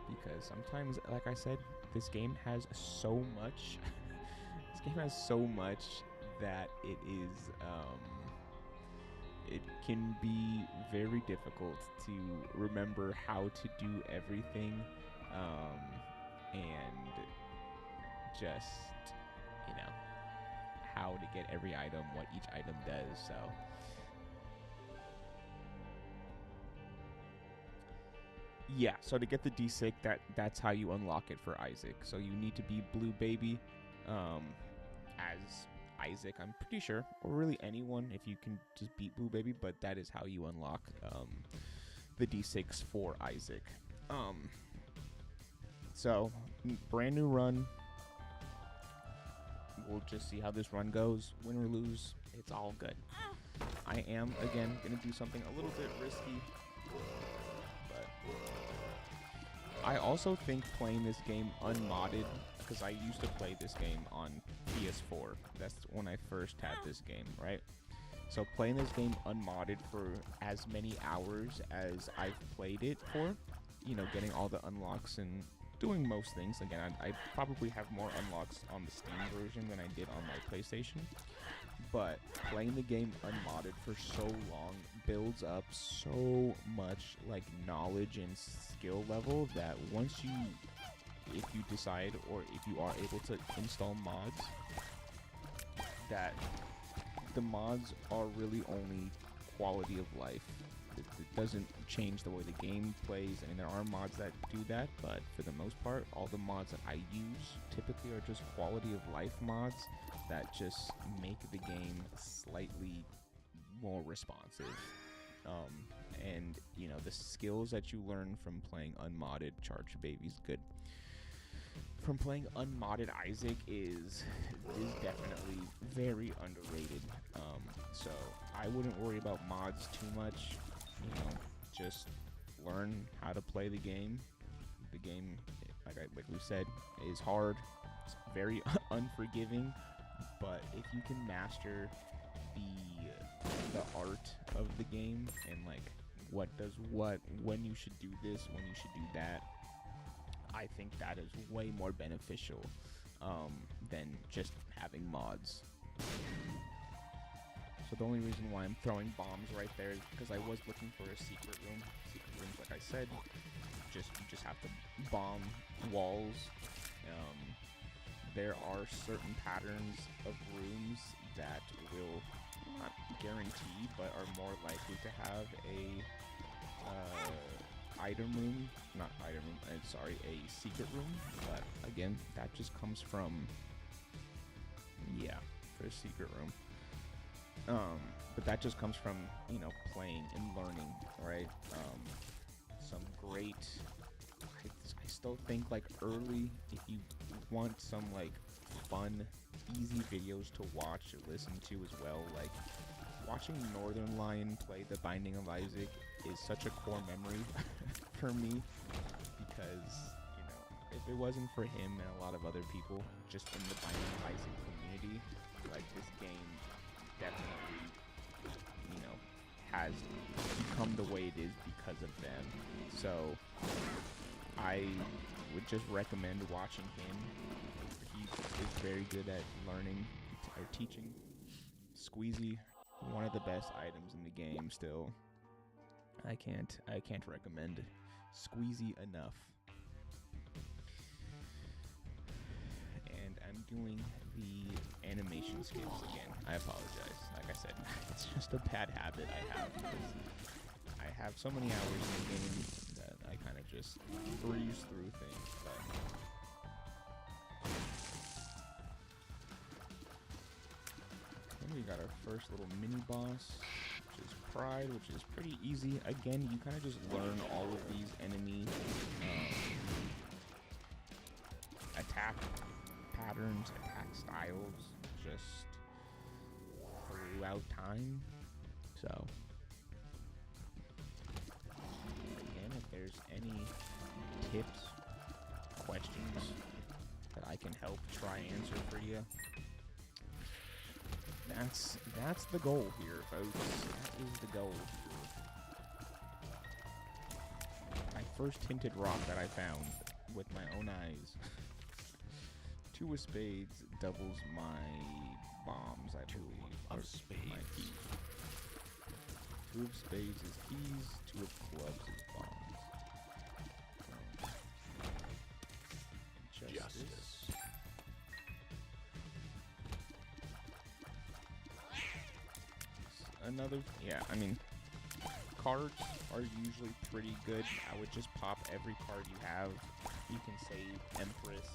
Because sometimes, like I said, this game has so much. This game has so much that it is. It can be very difficult to remember how to do everything, and just, you know, how to get every item, what each item does. So yeah, so to get the D6, that's how you unlock it for Isaac. So you need to be Blue Baby, as Isaac, I'm pretty sure, or really anyone if you can just beat Blue Baby, but that is how you unlock the D6 for Isaac. So brand new run. We'll just see how this run goes. Win or lose, it's all good. I am again gonna do something a little bit risky, but I also think playing this game unmodded, because I used to play this game on PS4. That's when I first had this game, right? So playing this game unmodded for as many hours as I've played it for, you know, getting all the unlocks and doing most things. Again, I probably have more unlocks on the Steam version than I did on my PlayStation. But playing the game unmodded for so long builds up so much like knowledge and skill level that once you, if you decide or if you are able to install mods, that the mods are really only quality of life. It doesn't change the way the game plays. I mean, there are mods that do that, but for the most part, all the mods that I use typically are just quality of life mods that just make the game slightly more responsive. And, you know, the skills that you learn from playing unmodded Charge Baby's good. From playing unmodded Isaac is definitely very underrated. So I wouldn't worry about mods too much. You know, just learn how to play the game. The game, like we said, is hard. It's very unforgiving. But if you can master the art of the game and like what does what, when you should do this, when you should do that, I think that is way more beneficial than just having mods. So the only reason why I'm throwing bombs right there is because I was looking for a secret room. Secret rooms, like I said, you just have to bomb walls. There are certain patterns of rooms that will not guarantee, but are more likely to have a a secret room. But again, that just comes from, for a secret room. But that just comes from, you know, playing and learning, right? Some great, I still think like early, if you want some like fun, easy videos to watch or listen to as well, like watching Northern Lion play The Binding of Isaac is such a core memory for me, because, you know, if it wasn't for him and a lot of other people just in the Binding of Isaac community, like this game definitely, you know, has become the way it is because of them. So I would just recommend watching him. He is very good at learning or teaching. Squeezy, one of the best items in the game still. I can't recommend Squeezy enough. And I'm doing the animation skips again. I apologize. Like I said, it's just a bad habit I have, because I have so many hours in the game that I kind of just breeze through things. But then we got our first little mini boss, which is Pride, which is pretty easy. Again, you kind of just learn all of these enemy attack patterns, attack styles, just throughout time. So again, if there's any tips, questions that that I can help try answer for you. That's the goal here, folks. That is the goal. My first tinted rock that I found with my own eyes. 2 of spades doubles my bombs, I believe. 2 of spades. My keys. 2 of spades is keys, 2 of clubs is bombs. Justice. Another, yeah, I mean, cards are usually pretty good. I would just pop every card you have. You can save Empress.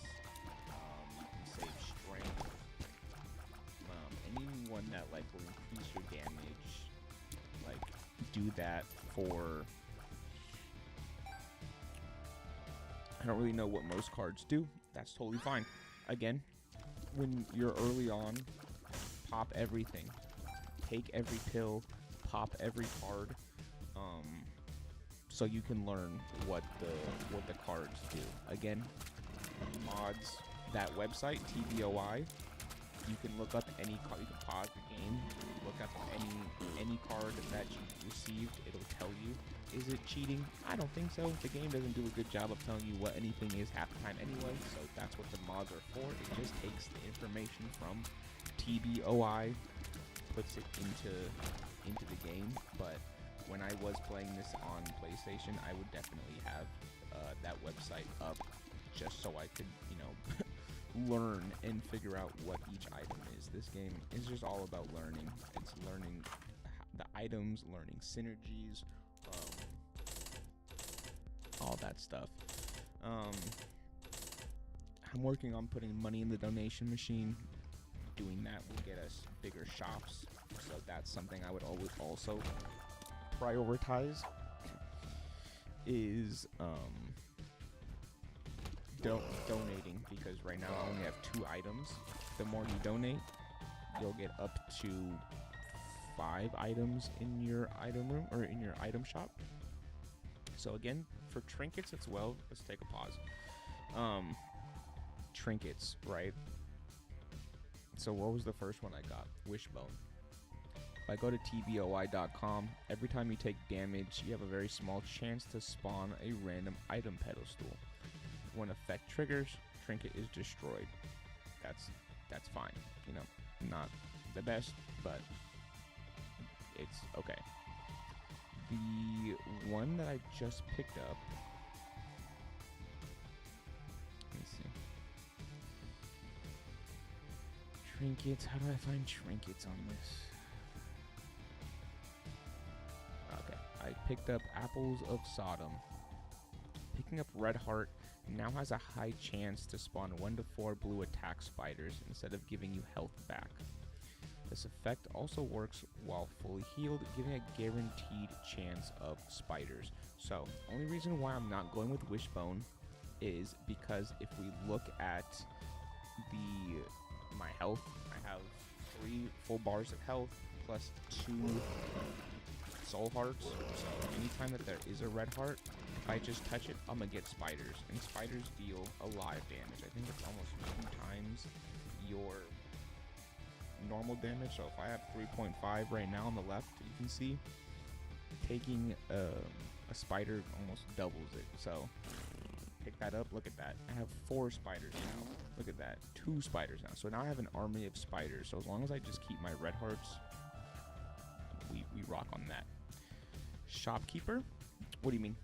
You can save Strength. Anyone that like will increase your damage, like do that for. I don't really know what most cards do. That's totally fine. Again, when you're early on, pop everything. Take every pill, pop every card, so you can learn what the cards do. Again, mods, that website, TBOI, you can look up any card. You can pause the game, look up any card that you received. It'll tell you. Is it cheating? I don't think so. The game doesn't do a good job of telling you what anything is half the time anyway, so that's what the mods are for. It just takes the information from TBOI, puts it into the game. But when I was playing this on PlayStation, I would definitely have that website up just so I could, learn and figure out what each item is. This game is just all about learning. It's learning the items, learning synergies, all that stuff. I'm working on putting money in the donation machine. Doing that will get us bigger shops, so that's something I would always also prioritize. Is donating, because right now I only have 2 items. The more you donate, you'll get up to 5 items in your item room or in your item shop. So again, for trinkets as well, let's take a pause. Trinkets, right? So what was the first one I got? Wishbone. If I go to tboi.com, every time you take damage, you have a very small chance to spawn a random item pedestal. When effect triggers, trinket is destroyed. That's fine. Not the best, but it's okay. The one that I just picked up. Let me see. Trinkets. How do I find trinkets on this? Okay. I picked up Apples of Sodom. Picking up Red Heart now has a high chance to spawn 1 to 4 blue attack spiders instead of giving you health back. This effect also works while fully healed, giving a guaranteed chance of spiders. So, only reason why I'm not going with Wishbone is because if we look at my health, I have 3 full bars of health plus 2 soul hearts. So anytime that there is a red heart, if I just touch it, I'm gonna get spiders, and spiders deal a lot of damage. I think it's almost 2 times your normal damage. So if I have 3.5 right now on the left, you can see taking a spider almost doubles it. So pick that up. Look at that. I have 4 spiders now. Look at that. 2 spiders now. So now I have an army of spiders. So as long as I just keep my red hearts, we rock on that. Shopkeeper? What do you mean?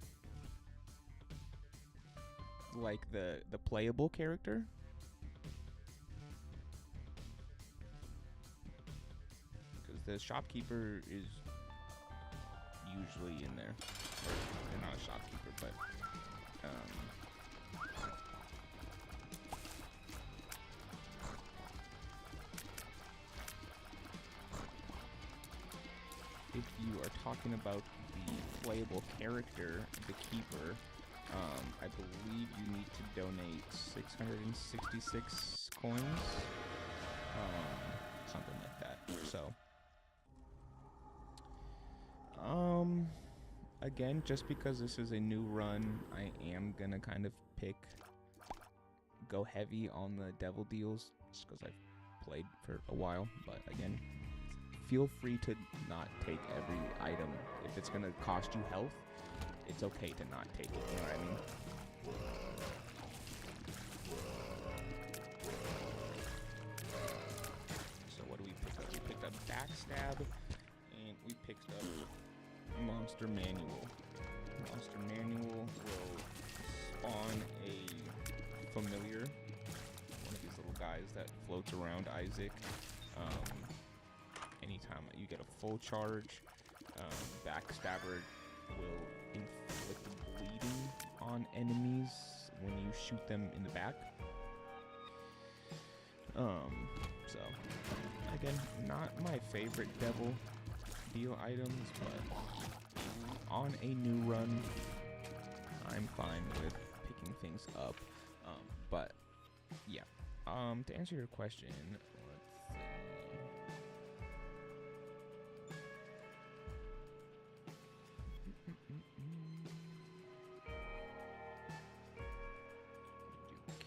Like the playable character? Because the shopkeeper is usually in there. Or, they're not a shopkeeper, but if you are talking about the playable character, the keeper, I believe you need to donate 666 coins, something like that. So, again, just because this is a new run, I am gonna kind of go heavy on the devil deals just because I've played for a while. But again, feel free to not take every item. If it's going to cost you health, it's okay to not take it. You know what I mean? So what do we pick up? We picked up Backstab, and we picked up Monster Manual. Monster Manual will spawn a familiar, one of these little guys that floats around Isaac. Anytime you get a full charge, Backstabber will inflict bleeding on enemies when you shoot them in the back. So again, not my favorite devil deal items, but on a new run, I'm fine with picking things up. But yeah, to answer your question, let's see.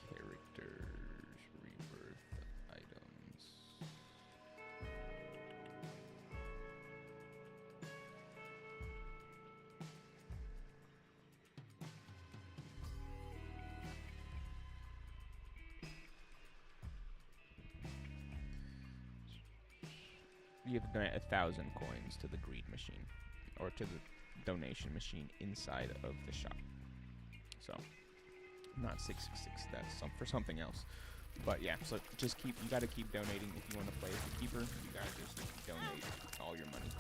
Characters, rebirth items. You have to donate 1,000 coins to the greed machine, or to the donation machine inside of the shop. So, not 666. That's for something else. But yeah, so just you gotta keep donating if you want to play as the keeper. You gotta just donate all your money.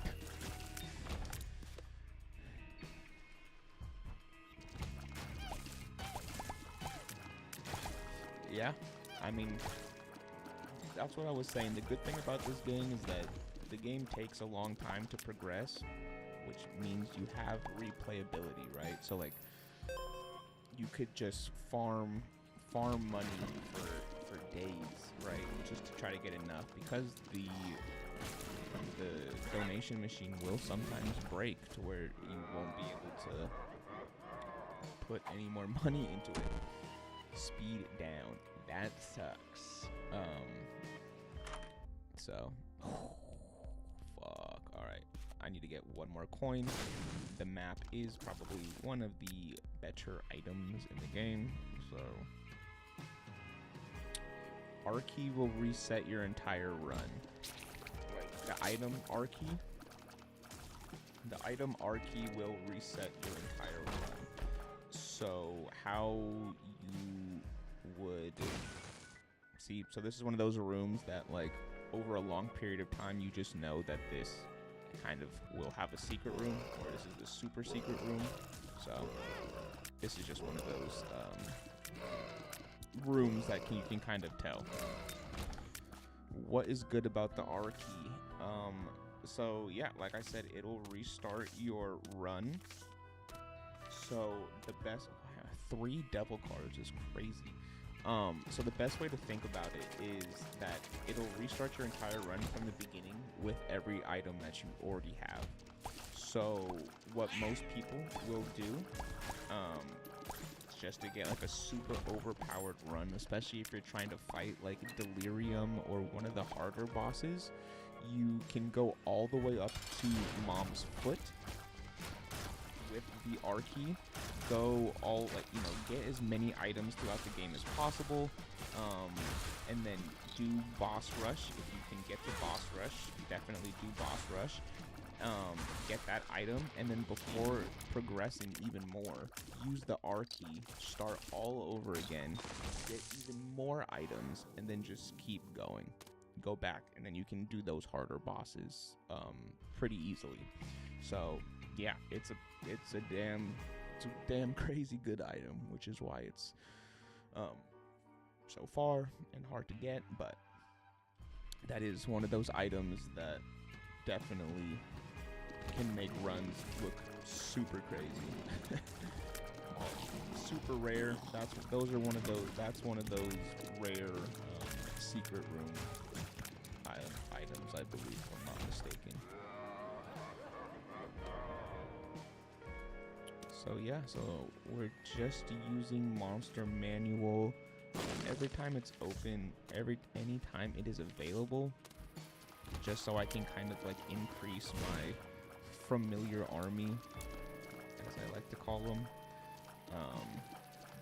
Yeah, I mean, that's what I was saying. The good thing about this game is that the game takes a long time to progress, which means you have replayability, right? So like, you could just farm money for days, right? Just to try to get enough, because the donation machine will sometimes break to where you won't be able to put any more money into it. Speed down. That sucks. So fuck. Alright. I need to get one more coin. The map is probably one of the better items in the game. So R-key will reset your entire run. Right. The item R-key will reset your entire run. So how you would see, so this is one of those rooms that, like, over a long period of time, you just know that this kind of will have a secret room, or this is the super secret room. So this is just one of those rooms that you can kind of tell. What is good about the R key? So yeah, like I said, it'll restart your run. So the best, 3 devil cards is crazy. So the best way to think about it is that it'll restart your entire run from the beginning with every item that you already have. So what most people will do, just to get like a super overpowered run, especially if you're trying to fight like Delirium or one of the harder bosses, you can go all the way up to Mom's Foot with the R key. Go all, like, you know, get as many items throughout the game as possible, and then do boss rush. If you can get to boss rush, definitely do boss rush. Get that item, and then before progressing even more, use the R key, start all over again, get even more items, and then just keep going. Go back, and then you can do those harder bosses pretty easily. So yeah, it's a damn crazy good item, which is why it's so far and hard to get. But that is one of those items that definitely can make runs look super crazy. Super rare. That's one of those rare secret room items, I believe, if I'm not mistaken. So yeah, so we're just using Monster Manual every time it's open, anytime it is available, just so I can kind of like increase my familiar army, as I like to call them.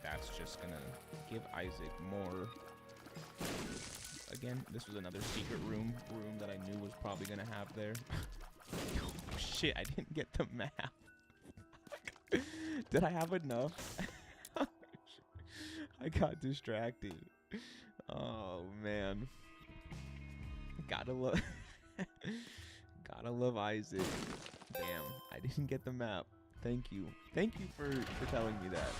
That's just gonna give Isaac more. Again, this was another secret room that I knew was probably gonna have there. Oh, shit, I didn't get the map. Did I have enough? I got distracted. Oh man. Gotta love Isaac. Damn, I didn't get the map. Thank you for telling me that.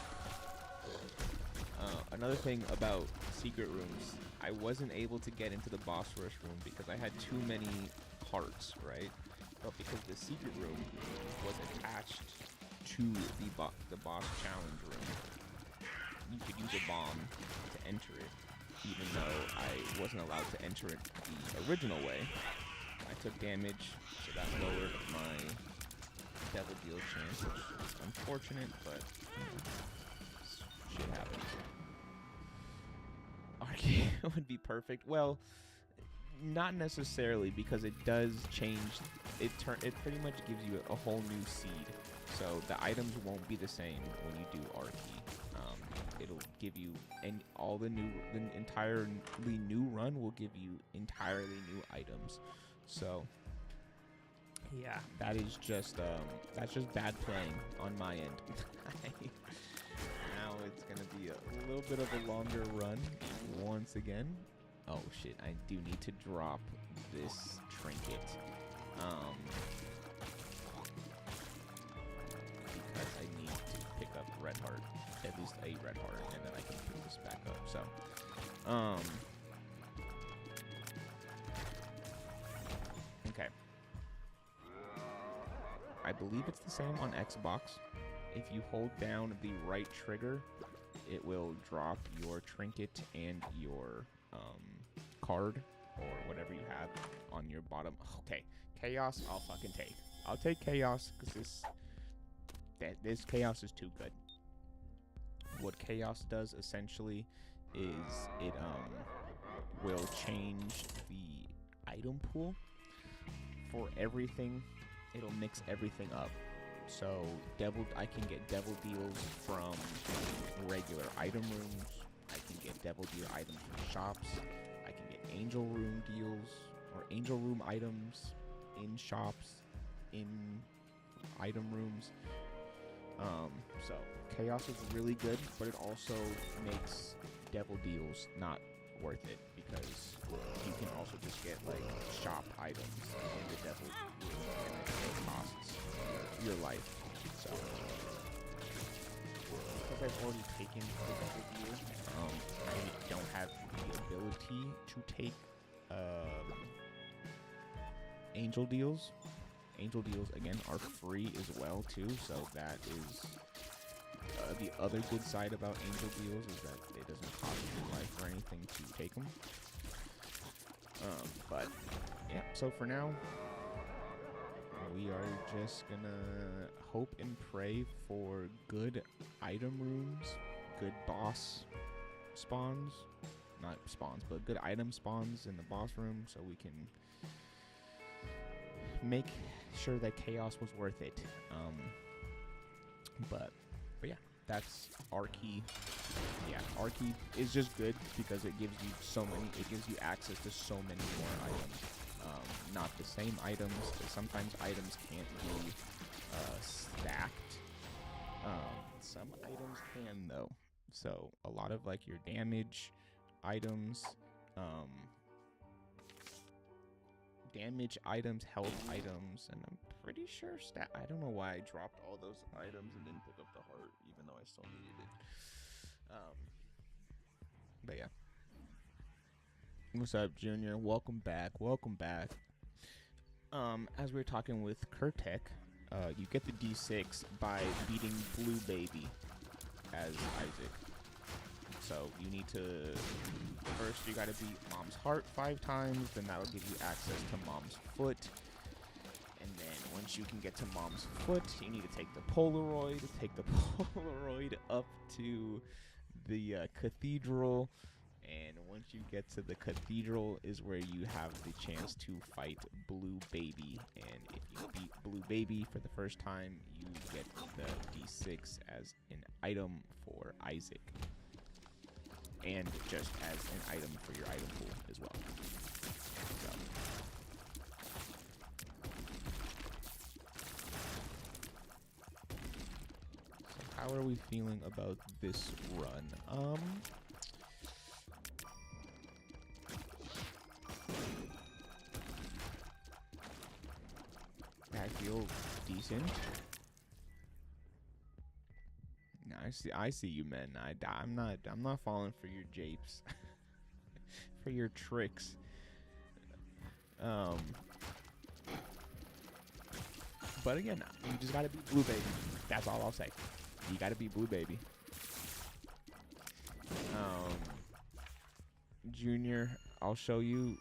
Another thing about secret rooms, I wasn't able to get into the boss rush room because I had too many hearts, right? But because the secret room was attached to the boss challenge room, you could use a bomb to enter it, even though I wasn't allowed to enter it the original way. I took damage, so that lowered my devil deal chance, which is unfortunate, but shit happens. Arcade would be perfect. Well, not necessarily, because it does change. It pretty much gives you a whole new seed, so the items won't be the same when you do Arcade. It'll give you the entirely new run will give you entirely new items. So yeah, that is just that's just bad playing on my end. Now it's gonna be a little bit of a longer run once again. Oh shit, I do need to drop this trinket. Because I need to pick up red heart, at least a red heart, and then I can pick this back up. So, okay. I believe it's the same on Xbox. If you hold down the right trigger, it will drop your trinket and your card or whatever you have on your bottom. Okay, chaos I'll fucking take. I'll take chaos because this chaos is too good. What chaos does essentially is it will change the item pool for everything. It'll mix everything up. So I can get devil deals from regular item rooms. I can get devil deal items from shops. I can get angel room deals or angel room items in shops, in item rooms. So chaos is really good, but it also makes devil deals not worth it because you can also just get like shop items in the devil room and it still costs your life. So because I've already taken the devil deal, I don't have the ability to take angel deals. Angel deals again are free as well too, so that is the other good side about angel deals is that it doesn't cost you life or anything to take them. But yeah, so for now we are just gonna hope and pray for good item rooms, good boss spawns, not spawns, but good item spawns in the boss room, so we can make sure that chaos was worth it. But yeah, that's Arcade. Yeah, Arcade is just good because it gives you it gives you access to so many more items. Not the same items. Sometimes items can't be stacked. Some items can though. So a lot of like your damage items, health items, and I'm pretty sure I don't know why I dropped all those items and didn't pick up the heart, even though I still needed it. But yeah. What's up, Junior? Welcome back. As we were talking with Kurtek, you get the D6 by beating Blue Baby as Isaac. So you need to, first you gotta beat Mom's heart 5 times, then that'll give you access to Mom's foot. And then once you can get to Mom's foot, you need to take the Polaroid up to the cathedral. And once you get to the cathedral is where you have the chance to fight Blue Baby. And if you beat Blue Baby for the first time, you get the D6 as an item for Isaac. And just as an item for your item pool as well. So how are we feeling about this run? I feel decent. No, I see you, men. I'm not falling for your japes, for your tricks. But again, you just gotta be Blue Baby. That's all I'll say. You gotta be Blue Baby. Junior, I'll show you